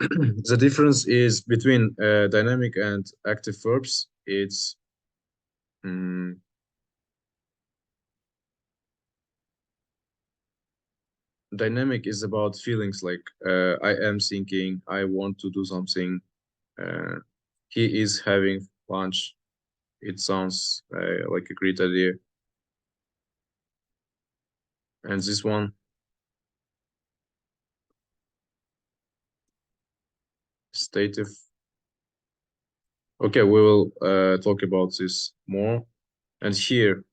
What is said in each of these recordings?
The difference is between dynamic and active verbs. It's dynamic is about feelings like I am thinking, I want to do something, he is having lunch. It sounds like a great idea. And this one, stative. Okay, we will talk about this more. And here,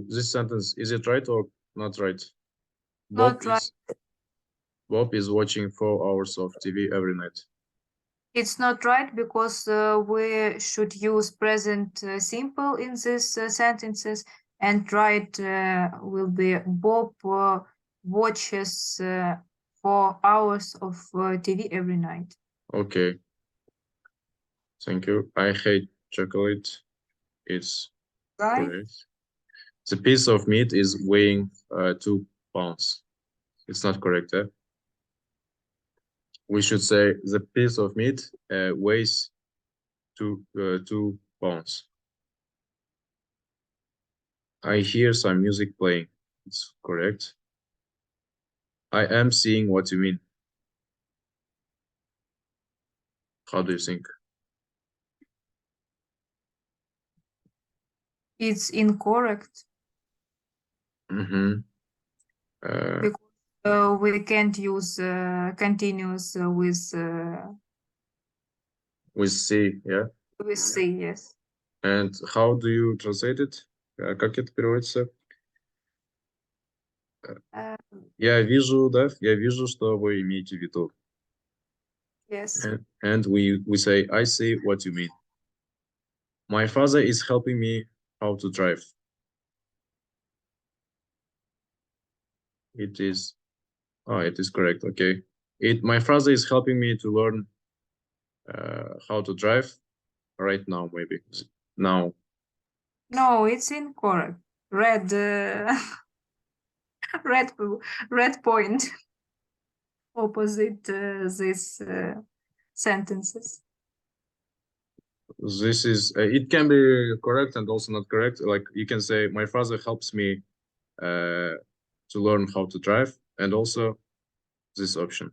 this sentence, is it right or not right? Not right. Bob is watching 4 hours of TV every night. It's not right because we should use present simple in these sentences, and right will be Bob watches 4 hours of TV every night. Okay. Thank you. I hate chocolate. It's Right? correct. The piece of meat is weighing 2 pounds. It's not correct, eh? We should say the piece of meat weighs 2 pounds. I hear some music playing. It's correct. I am seeing what you mean. How do you think? It's incorrect. Mm-hmm. Because we can't use continuous We see, yeah. with C, yes. And how do you translate it? Как это переводится? Я вижу, да? Я вижу, что вы имеете в виду. Yes. And we say, I see what you mean. My father is helping me how to drive. It is correct. Okay. My father is helping me to learn how to drive right now, maybe. Now. No, it's incorrect. Red, red point opposite these sentences. This is, it can be correct and also not correct. Like you can say, my father helps me to learn how to drive, and also this option.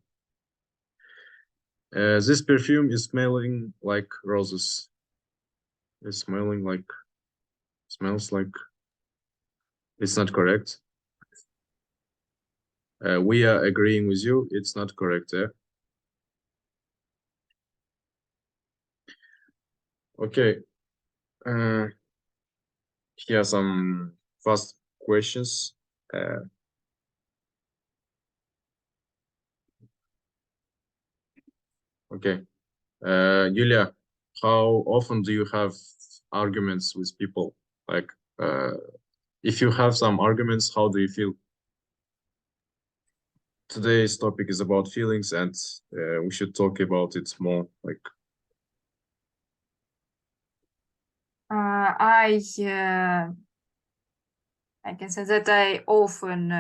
This perfume is smelling like roses. It's smelling like, smells like, it's not correct. We are agreeing with you. It's not correct. Okay. Here are some fast questions. Okay. Yulia, how often do you have arguments with people? Like, if you have some arguments, how do you feel? Today's topic is about feelings, and we should talk about it more. Like, I can say that I often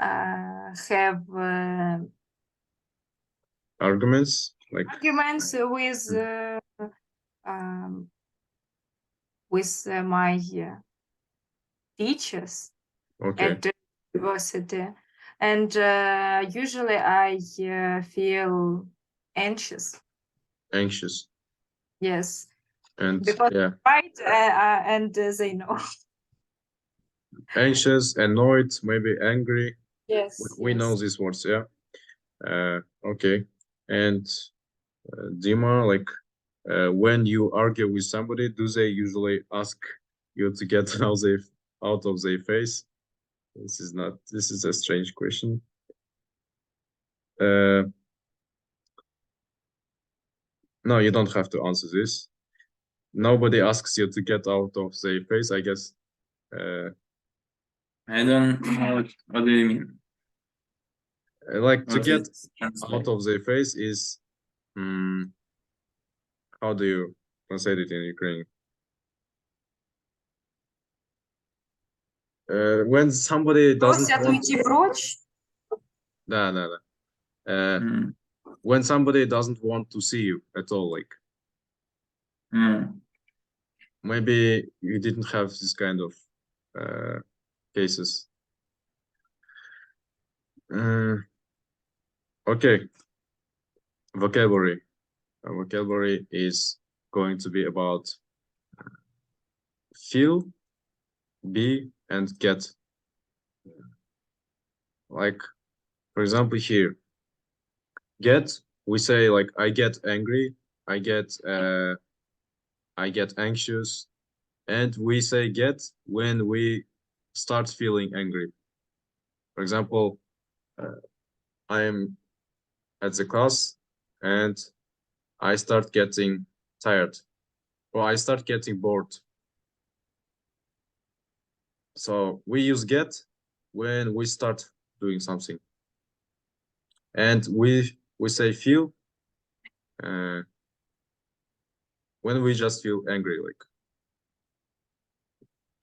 have arguments, like arguments with my teachers okay, at the university, and usually I feel anxious. anxious, Yes, and because yeah, right, and they know. anxious, annoyed, maybe angry. Yes, We know yes. these words, yeah. Okay, and Dima, like, when you argue with somebody, do they usually ask you to get out of their face? This is a strange question. No, you don't have to answer this. Nobody asks you to get out of their face, I guess. I don't know what do you mean. Like to What get is translate? out of their face is, how do you translate it in Ukrainian? when somebody doesn't Просят want, уйти прочь. да. М, When somebody doesn't want to see you at all, like м. maybe you didn't have this kind of cases. Okay, vocabulary. Vocabulary is going to be about feel, be, and get. Like, for example, here, get, we say like I get angry, I get anxious, and we say get when we start feeling angry. For example, I'm at the class and I start getting tired, or I start getting bored. So we use get when we start doing something. And we say feel when we just feel angry. Like,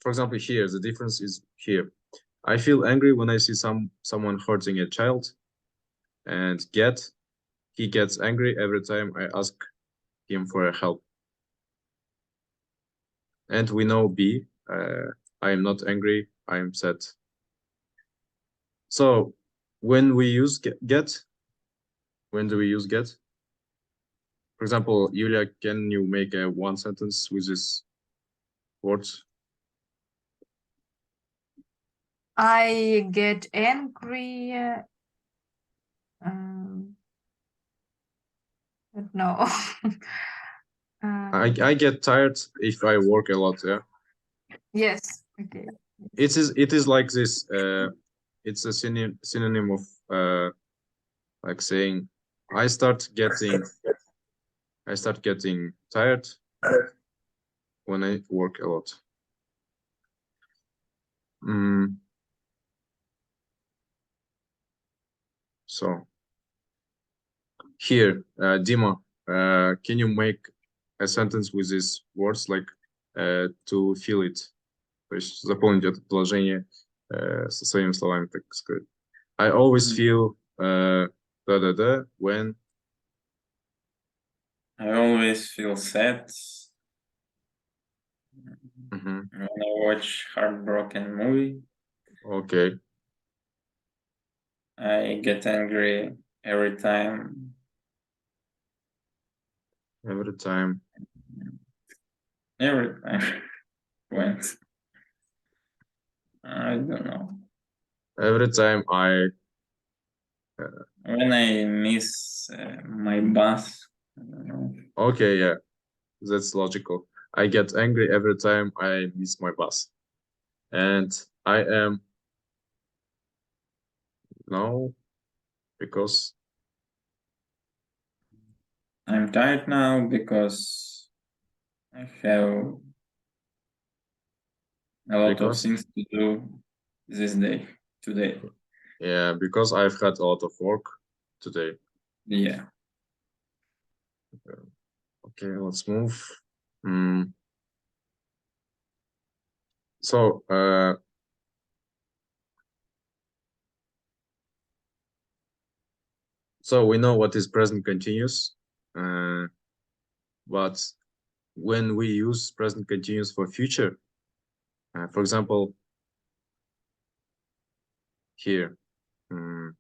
for example, here the difference is here. I feel angry when I see someone hurting a child, and he gets angry every time I ask him for a help. And we know be, I am not angry, I am sad. So when we use get, when do we use get? For example, Yulia, can you make a one sentence with this words? I get angry. No. I get tired if I work a lot, yeah. Yes. Okay. It is like this. It's a synonym of like saying I start getting tired when I work a lot. So here, Dima, can you make a sentence with these words, like to feel it? То есть заполнить это предложение со своими словами, так сказать. I always feel when I always feel sad when I watch heartbroken movie. okay. I get angry every time. Every time. When I don't know. Every time when I miss my bus. I don't know. Okay, yeah, that's logical. I get angry every time I miss my bus. And I am no, because I'm tired now because I have a lot of things to do today. Yeah, because I've had a lot of work today. Yeah. Okay, let's move. So we know what is present continuous, but when we use present continuous for future, for example, here, for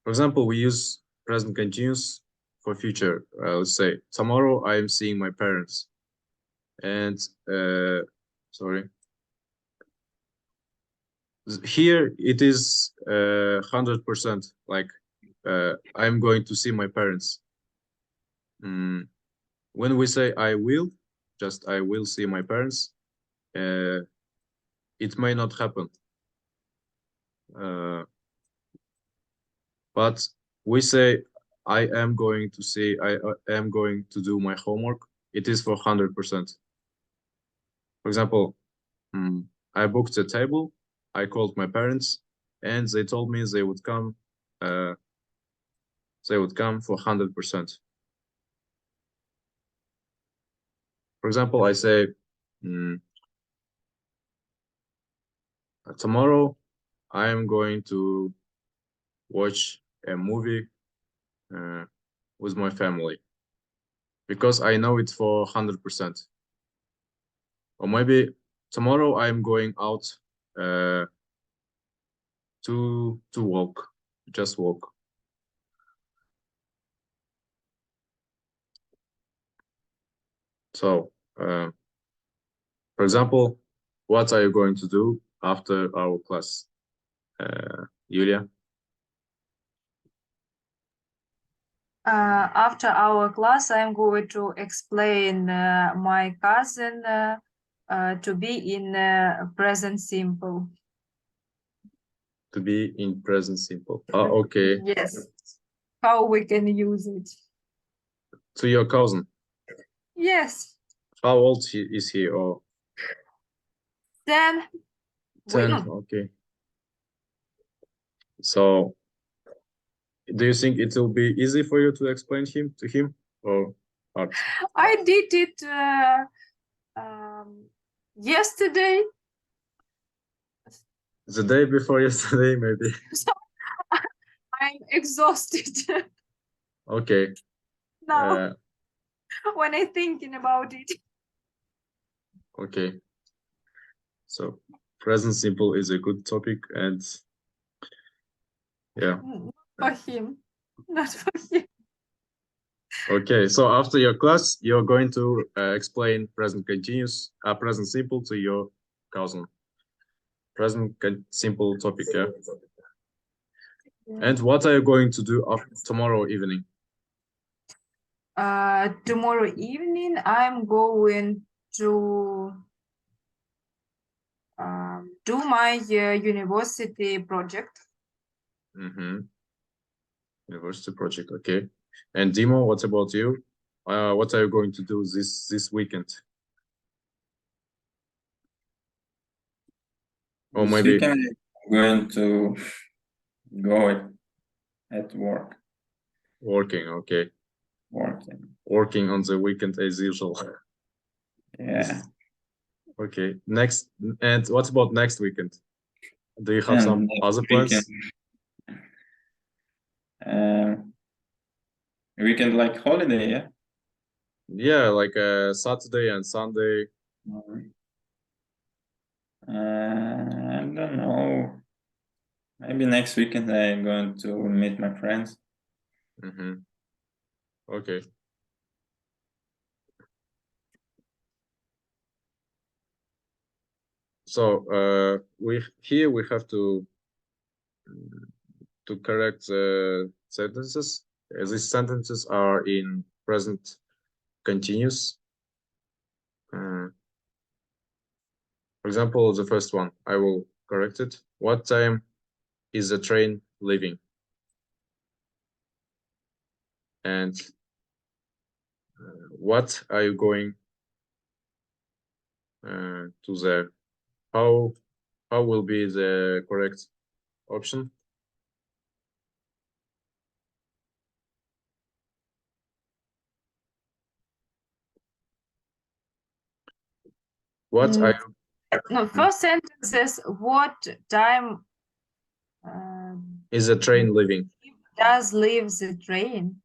example, we use present continuous for future. Let's say tomorrow I am seeing my parents, and sorry, here it is 100%. Like I'm going to see my parents. When we say I will see my parents, it may not happen. But we say I am going to do my homework. It is for 100%. For example, I booked a table, I called my parents, and they told me they would come for 100%. For example, I say, tomorrow I am going to watch a movie with my family because I know it for 100%. Or maybe tomorrow I'm going out to walk, just walk. So, for example, what are you going to do after our class, Yulia? After our class, I'm going to explain my cousin to be in present simple. To be in present simple. Okay. Yes. How we can use it. To your cousin. Yes. How old is he? Or 10. 10. Okay. So, do you think it will be easy for you to explain to him or hard? I did it yesterday. The day before yesterday, maybe. So I'm exhausted Okay. now when I'm thinking about it. Okay. So present simple is a good topic, and yeah. For him, not for him. Okay. So after your class, you're going to explain present continuous, present simple to your cousin. Present simple topic, yeah. And what are you going to do tomorrow evening? Tomorrow evening, I'm going to do my university project. University project, okay. And Dimo, what about you? What are you going to do this weekend? Or This maybe weekend I'm going to go at work. working, okay. Working on the weekend as usual. Yeah. Okay. Next, and what about next weekend? Do you have some other plans? Weekend like holiday, yeah? Yeah, like Saturday and Sunday. I don't know. Maybe next weekend I'm going to meet my friends. Okay. So we have to correct the sentences. These sentences are in present continuous. For example, the first one, I will correct it. What time is the train leaving? And what are you going to there? How will be the correct option? What are you? No, first sentence is what time is the train leaving? Does leave the train?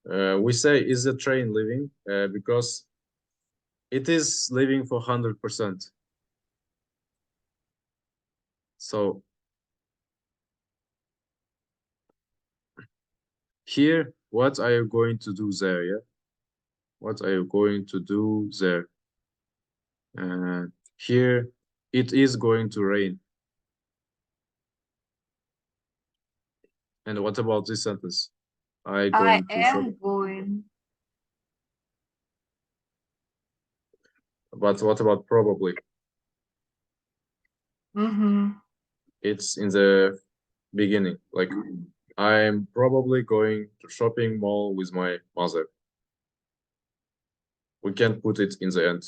We say is the train leaving because it is leaving for 100%. So here, what are you going to do there? Yeah, what are you going to do there? Here, it is going to rain. And what about this sentence? I am going. But what about probably? It's in the beginning. Like, I'm probably going to shopping mall with my mother. We can't put it in the end.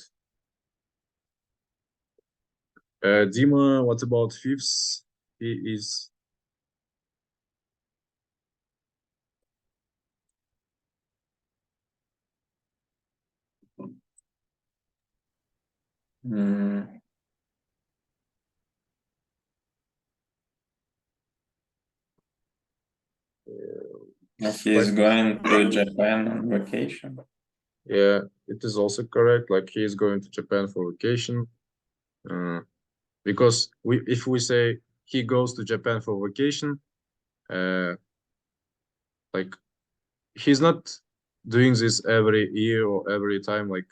Dima, what about fifths? He is. Mm. He's Like- going to Japan on vacation. Yeah, it is also correct. Like he is going to Japan for vacation. Because if we say he goes to Japan for vacation, like he's not doing this every year or every time. Like,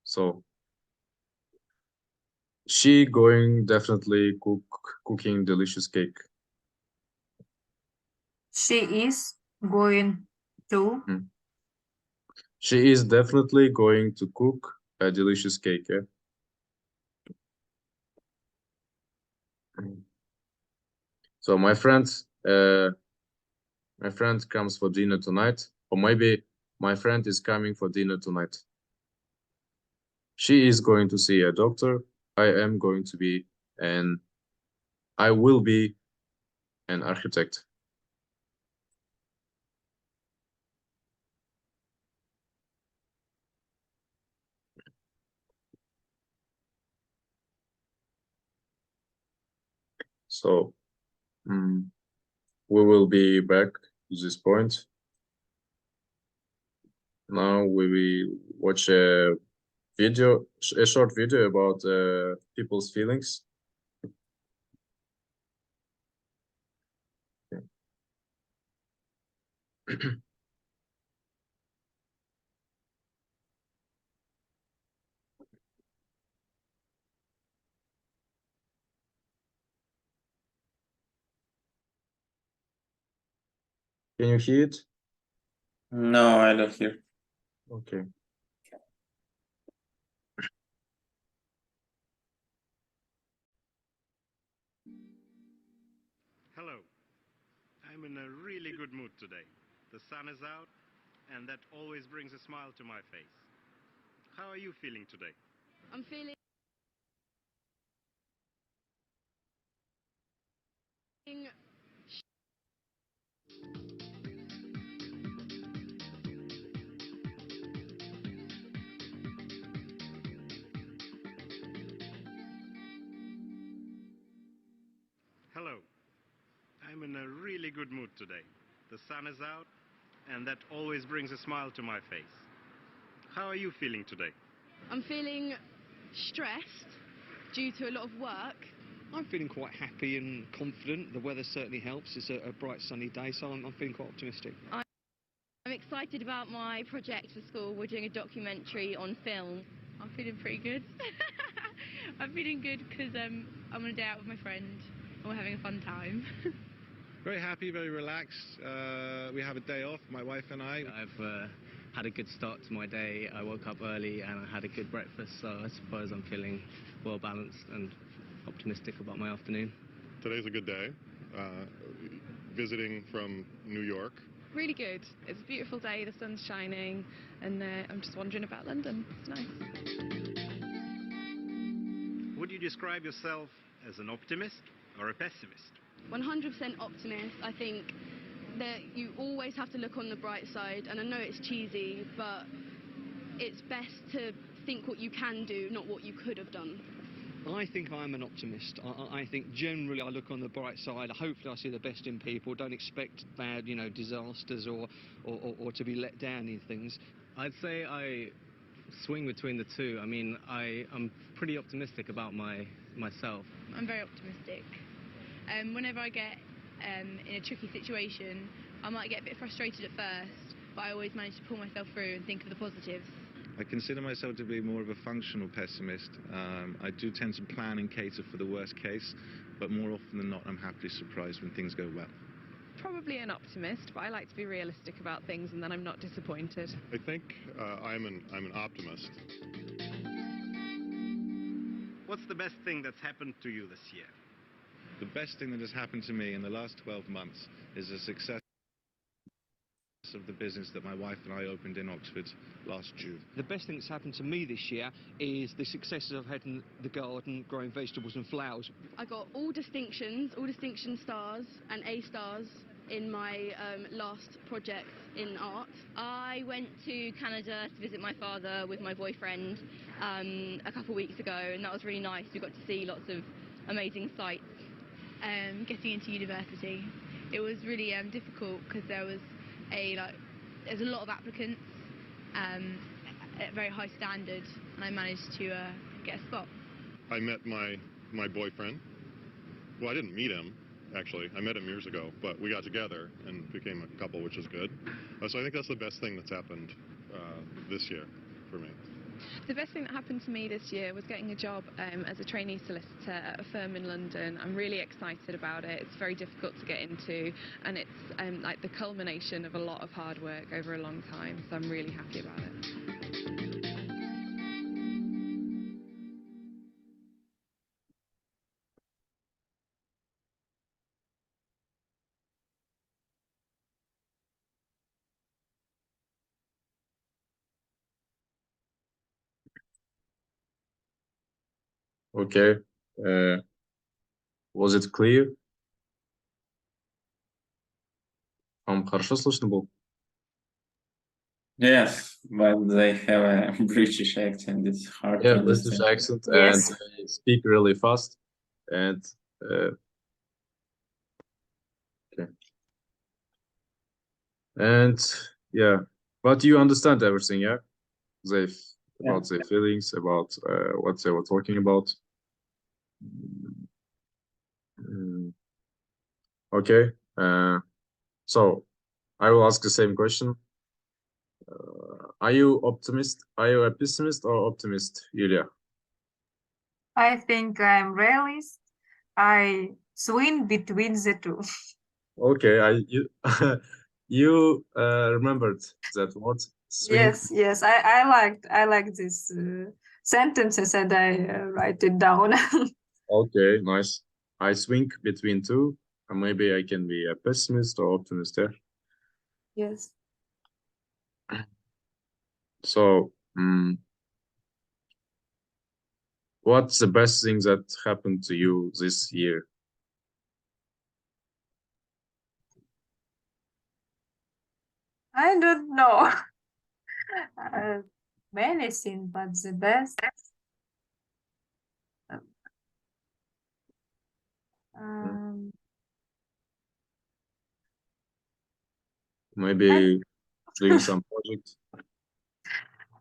so she going definitely cooking delicious cake. She is going to. She is definitely going to cook a delicious cake. Yeah. So my friend comes for dinner tonight, or maybe my friend is coming for dinner tonight. She is going to see a doctor. I am going to be I will be an architect. So we will be back to this point. Now we will watch a short video about people's feelings. Can you hear it? No, I don't hear. Okay. Hello. I'm in a really good mood today. The sun is out, and that always brings a smile to my face. How are you feeling today? I'm feeling Hello. I'm in a really good mood today. The sun is out, and that always brings a smile to my face. How are you feeling today? I'm feeling stressed due to a lot of work. I'm feeling quite happy and confident. The weather certainly helps. It's a bright sunny day, so I'm feeling quite optimistic. I'm excited about my project for school. We're doing a documentary on film. I'm feeling pretty good. I'm feeling good because I'm on a day out with my friend and we're having a fun time. Very happy, very relaxed. We have a day off, my wife and I. I've had a good start to my day. I woke up early and I had a good breakfast, so I suppose I'm feeling well balanced and optimistic about my afternoon. Today's a good day. Visiting from New York. Really good. It's a beautiful day, the sun's shining, and I'm just wandering about London. It's nice. Would you describe yourself as an optimist or a pessimist? 100% optimist. I think that you always have to look on the bright side, and I know it's cheesy, but it's best to think what you can do, not what you could have done. I think I'm an optimist. I think generally I look on the bright side. Hopefully I see the best in people. Don't expect bad, disasters or to be let down in things. I'd say I swing between the two. I mean, I'm pretty optimistic about myself. I'm very optimistic. Whenever I get in a tricky situation, I might get a bit frustrated at first, but I always manage to pull myself through and think of the positives. I consider myself to be more of a functional pessimist. I do tend to plan and cater for the worst case, but more often than not, I'm happily surprised when things go well. Probably an optimist, but I like to be realistic about things and then I'm not disappointed. I think I'm an optimist. What's the best thing that's happened to you this year? The best thing that has happened to me in the last 12 months is the success of the business that my wife and I opened in Oxford last June. The best thing that's happened to me this year is the successes I've had in the garden, growing vegetables and flowers. I got all distinction stars and A stars in my last project in art? I went to Canada to visit my father with my boyfriend a couple of weeks ago, and that was really nice. We got to see lots of amazing sights. Getting into university, it was really difficult because there's a lot of applicants at a very high standard, and I managed to get a spot. I met my boyfriend. Well, I didn't meet him, actually. I met him years ago, but we got together and became a couple, which is good. So I think that's the best thing that's happened this year for me. The best thing that happened to me this year was getting a job as a trainee solicitor at a firm in London. I'm really excited about it. It's very difficult to get into, and it's like the culmination of a lot of hard work over a long time, so I'm really happy about it. Okay. Was it clear? Вам хорошо слышно был? Yes, but they have a British accent. It's hard Yeah, to British understand. accent, Yes. and they speak really fast. And okay. And yeah, but you understand everything, yeah? They about their feelings, about what they were talking about. Okay. So I will ask the same question. Are you optimist? Are you a pessimist or optimist, Yulia? I think I'm realist. I swing between the two. Okay, you remembered that word? Swing? Yes, I like this sentences and I write it down. Okay, nice. I swing between two. And maybe I can be a pessimist or optimist there. Yes. So, what's the best thing that happened to you this year? I don't know. Many things, but the best. Maybe doing some project.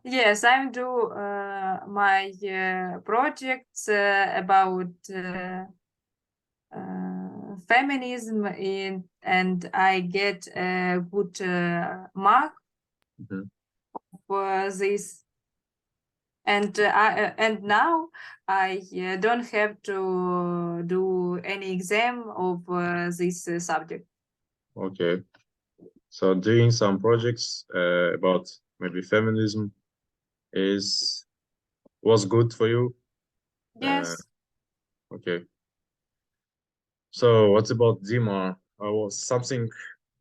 Yes, I'm do my projects about feminism and I get a good mark for this. And now I don't have to do any exam of this subject. Okay. So doing some projects about maybe feminism was good for you? Yes. Okay. So what about Dima?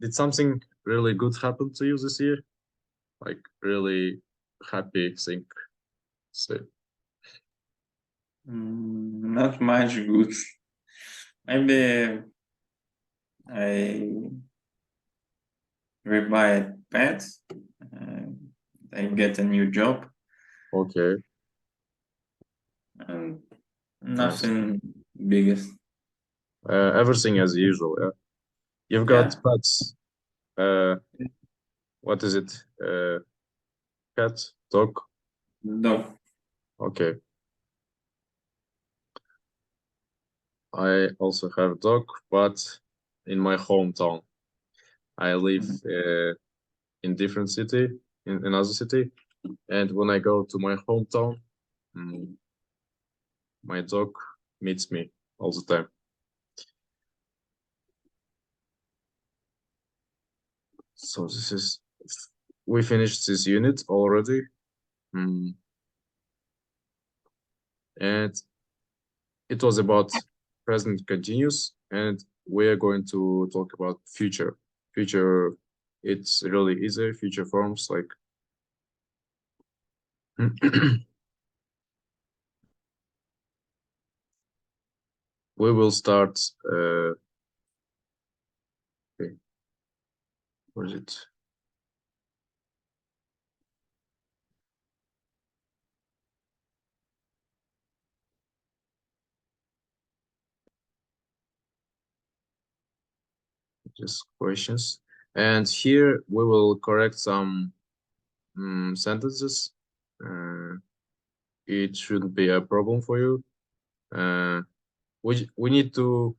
Did something really good happen to you this year? Like really happy thing. So Not much good. Maybe I rebuy a pet. I get a new job. Okay. And nothing biggest. Everything as usual, yeah. You've got pets. What is it? Cat, dog? Dog. Okay. I also have a dog, but in my hometown. I live in different city, in another city, and when I go to my hometown, my dog meets me all the time. So we finished this unit already, and it was about present continuous, and we are going to talk about future. Future, it's really easy. Future forms like we will start. Okay. Was it? Just questions. And here we will correct some sentences. It shouldn't be a problem for you. We need to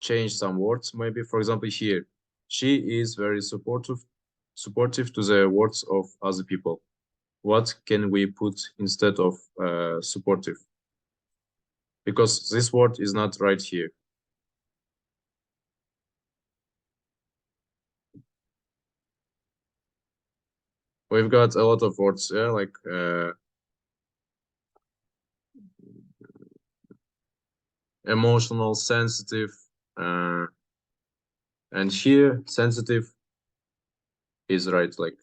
change some words, maybe. For example, here, she is very supportive to the words of other people. What can we put instead of supportive? Because this word is not right here. We've got a lot of words, yeah, like emotional, sensitive, and here sensitive is right, like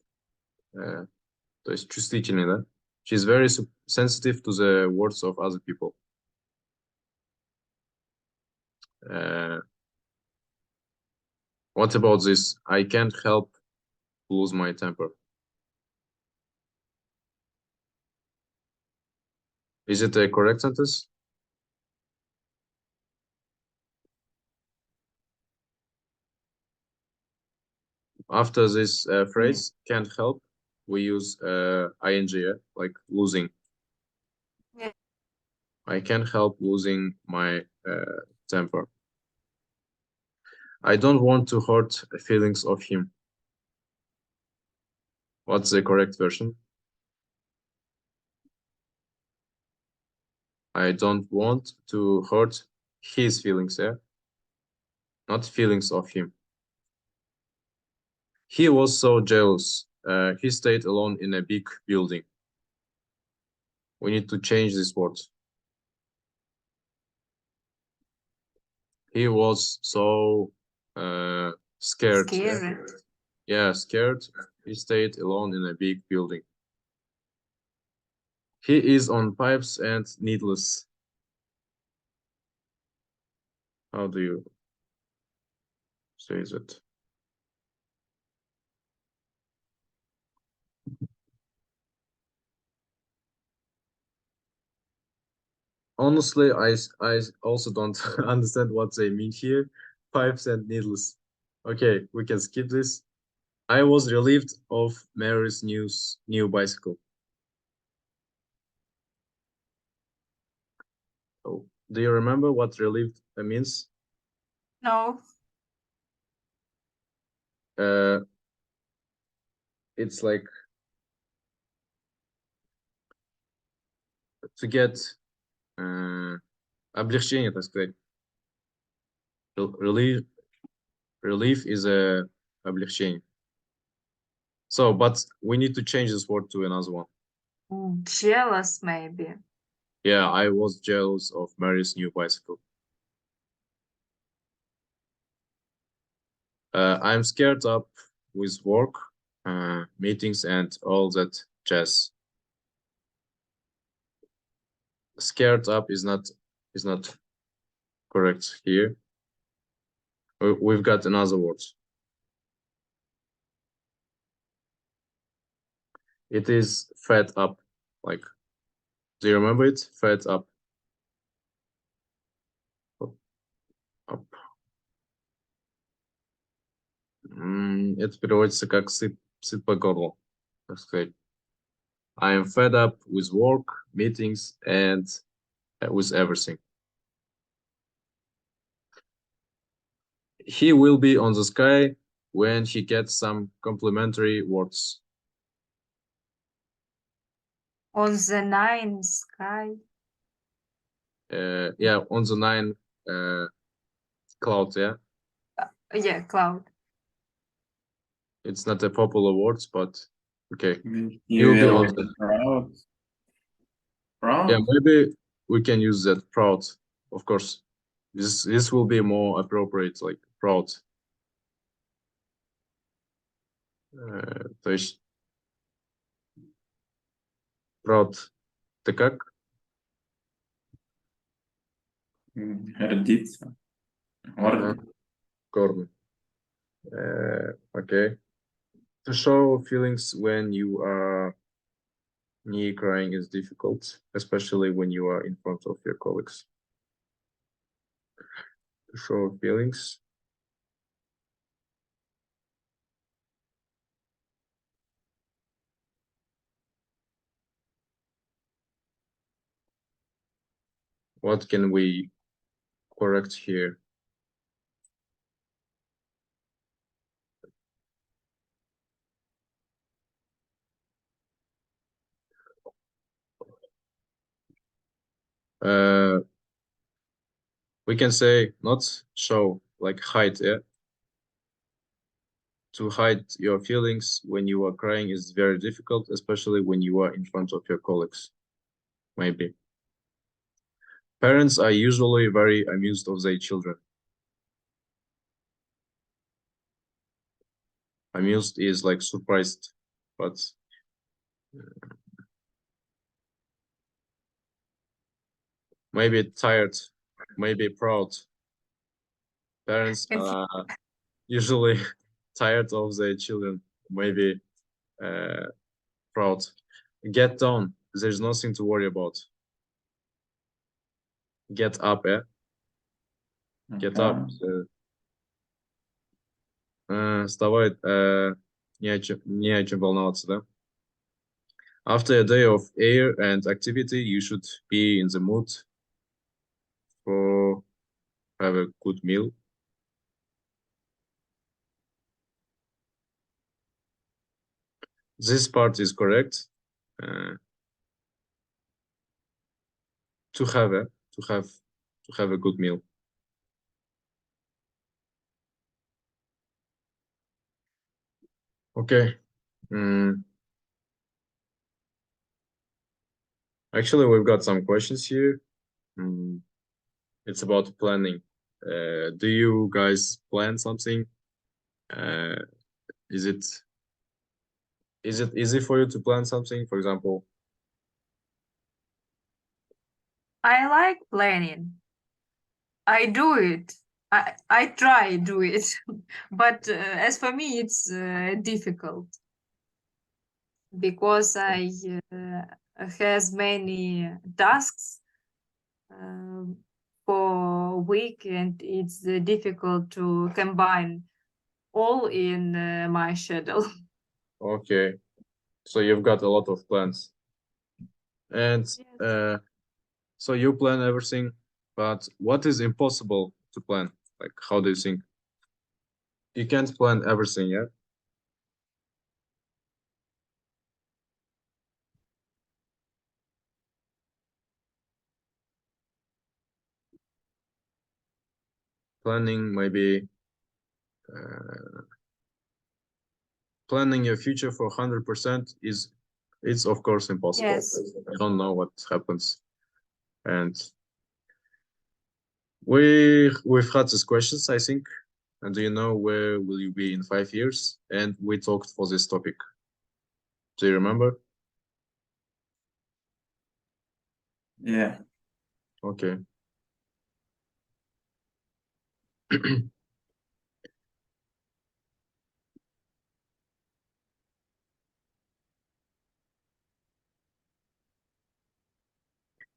то есть чувствительный, да? She's very sensitive to the words of other people. What about this? I can't help lose my temper. Is it a correct sentence? After this phrase, can't help, we use ing, yeah? Like losing. Yeah. I can't help losing my temper. I don't want to hurt feelings of him. What's the correct version? I don't want to hurt his feelings, yeah? Not feelings of him. He was so jealous. He stayed alone in a big building. We need to change this word. He was so scared. Yeah? Scared. Yeah, scared. He stayed alone in a big building. He is on pipes and needles. How do you say that? Honestly, I also don't understand what they mean here. Pipes and needles. Okay, we can skip this. I was relieved of Mary's new bicycle. Oh, do you remember what relieved means? No. It's like to get облегчение, так сказать. Relief is a облегчение. So, but we need to change this word to another one. Jealous, maybe. Yeah, I was jealous of Mary's new bicycle. I'm scared up with work, meetings, and all that jazz. Scared up is not correct here. We've got another word. It is fed up. Like, do you remember it? Fed up. Up. Это переводится как сыт по горлу, так сказать. I am fed up with work, meetings, and with everything. He will be on the sky when he gets some complimentary words. On the night sky. Yeah, on the 9 clouds, yeah? Yeah, cloud. It's not a popular word, but okay. You He'll be will on be the... proud. Proud? Yeah, maybe we can use that, proud, of course. This will be more appropriate, like proud. То есть proud. Ты как? Гордиться. Гордый. Гордый. Okay. To show feelings when you are near crying is difficult, especially when you are in front of your colleagues. To show feelings. What can we correct here? We can say not show, like hide, yeah? To hide your feelings when you are crying is very difficult, especially when you are in front of your colleagues. Maybe. Parents are usually very amused of their children. Amused is like surprised, but maybe tired, maybe proud. Parents are usually tired of their children, maybe proud. Get down, there's nothing to worry about. Get up, eh? Get up. Вставай, не о чем волноваться, да? After a day of air and activity, you should be in the mood for have a good meal. This part is correct. To have a good meal. Okay. Actually, we've got some questions here. It's about planning. Do you guys plan something? Is it easy for you to plan something? For example, I like planning. I do it. I try do it, but as for me, it's difficult because I has many tasks for a week, and it's difficult to combine all in my schedule. okay. So you've got a lot of plans. And so you plan everything, but what is impossible to plan? Like, how do you think? You can't plan everything, yeah? Planning maybe planning your future for 100% it's of course impossible. Yes. I don't know what happens. And we've had these questions, I think. And do you know where will you be in 5 years? And we talked for this topic. Do you remember? Yeah. Okay.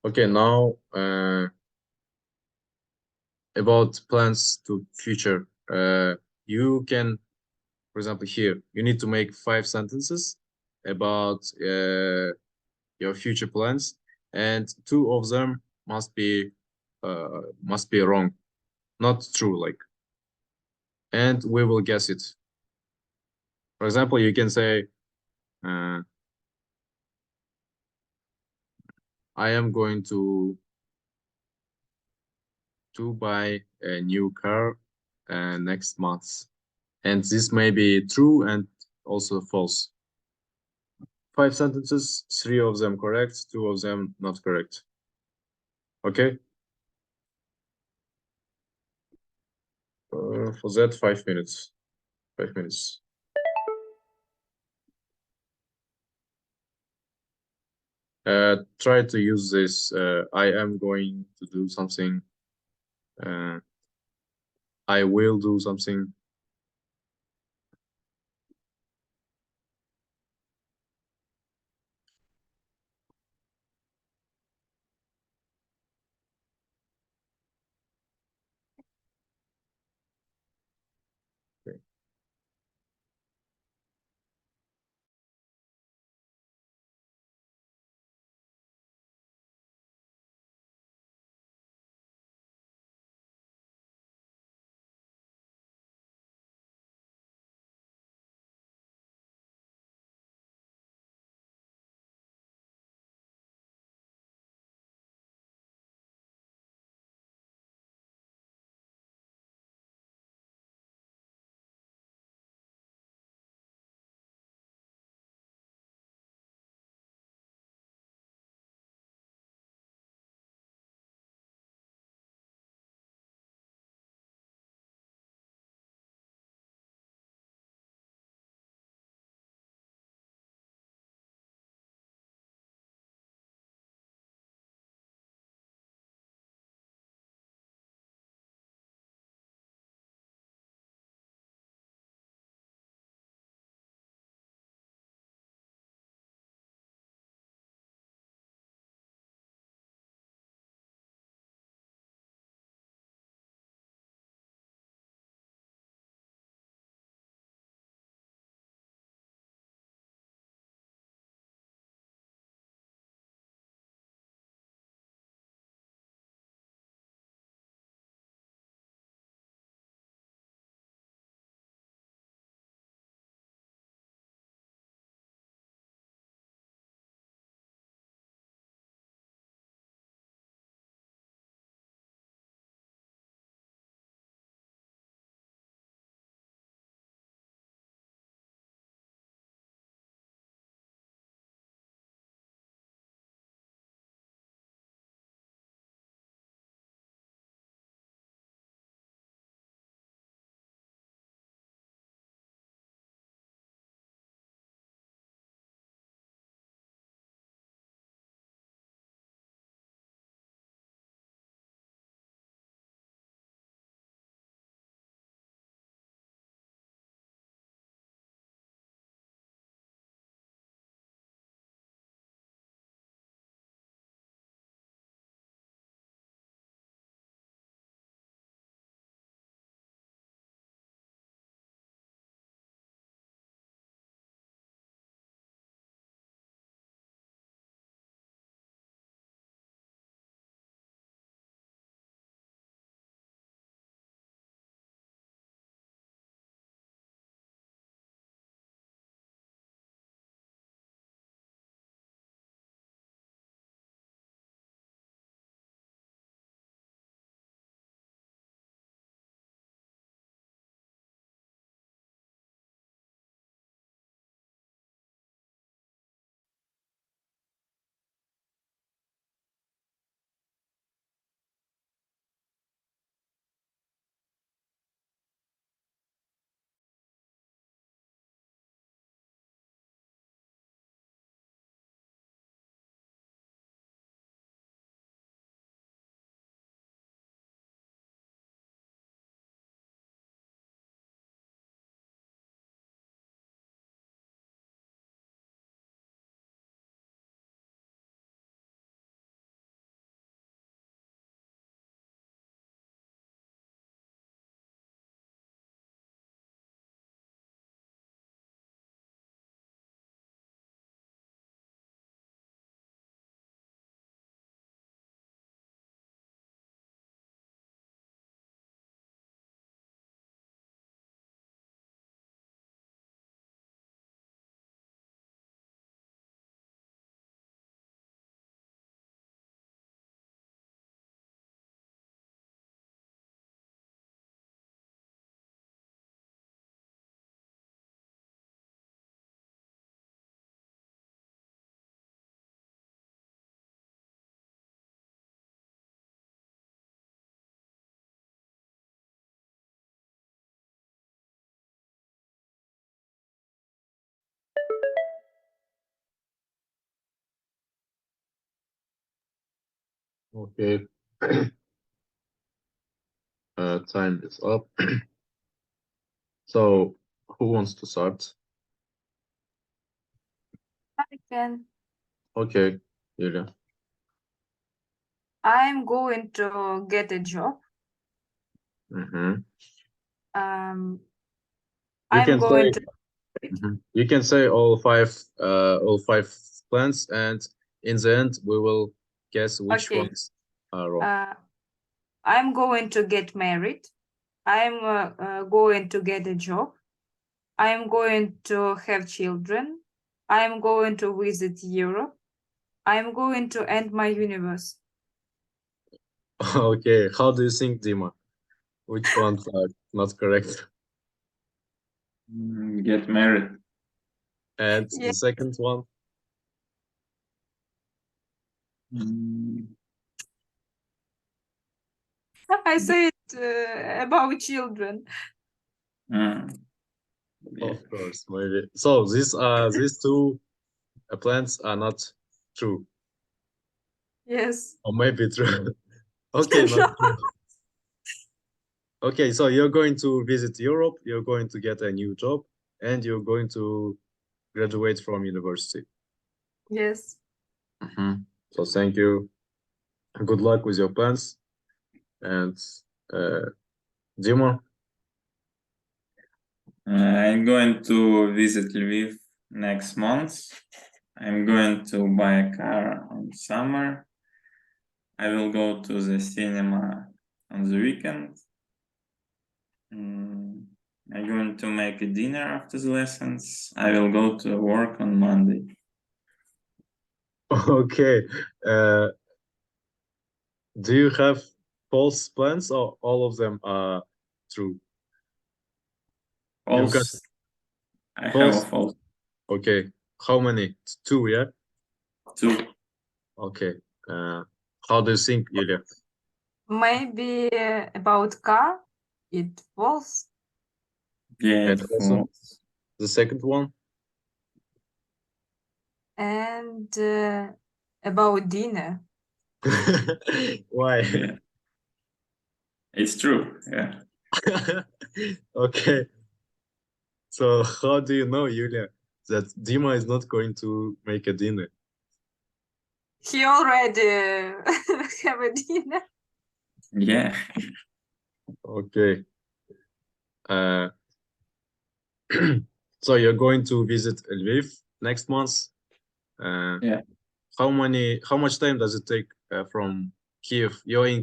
Okay, now about plans to future. You can, for example, here you need to make 5 sentences about your future plans, and 2 of them must be wrong, not true, like, and we will guess it. For example, you can say, I am going to buy a new car next month, and this may be true and also false. 5 sentences, 3 of them correct, 2 of them not correct. Okay. For that, 5 minutes. 5 minutes. Try to use this. I am going to do something. I will do something. Okay. Time is up. So, who wants to start? I can. Okay, Yulia. I'm going to get a job. Mm-hmm. Um, You I'm can going say to. you can say all five plans, and in the end we will guess which Okay. ones are wrong. I'm going to get married. I'm going to get a job. I'm going to have children. I'm going to visit Europe. I'm going to end my universe. Okay, how do you think, Dima? Which ones are not correct? Get married. And Yeah. the second one? I said about children. Yeah. Of course, maybe. So these two plans are not true, Yes. or maybe true. Okay, not No. true. Okay, so you're going to visit Europe, you're going to get a new job, and you're going to graduate from university. Yes. So thank you. Good luck with your plans. And Dima, I'm going to visit Lviv next month. I'm going to buy a car on summer. I will go to the cinema on the weekend. I'm going to make a dinner after the lessons. I will go to work on Monday. okay. Do you have false plans or all of them are true? You've got False. I have a false. false. Okay. How many? Two, yeah? 2. Okay. How do you think, Yulia? Maybe about car. It was. Yeah, And also the second one? And about dinner. Why? Yeah. It's true. Yeah. Okay. So how do you know, Yulia, that Dima is not going to make a dinner? He already have a dinner. Yeah. Okay. So you're going to visit Lviv next month. Yeah. How much time does it take from Kiev? You're in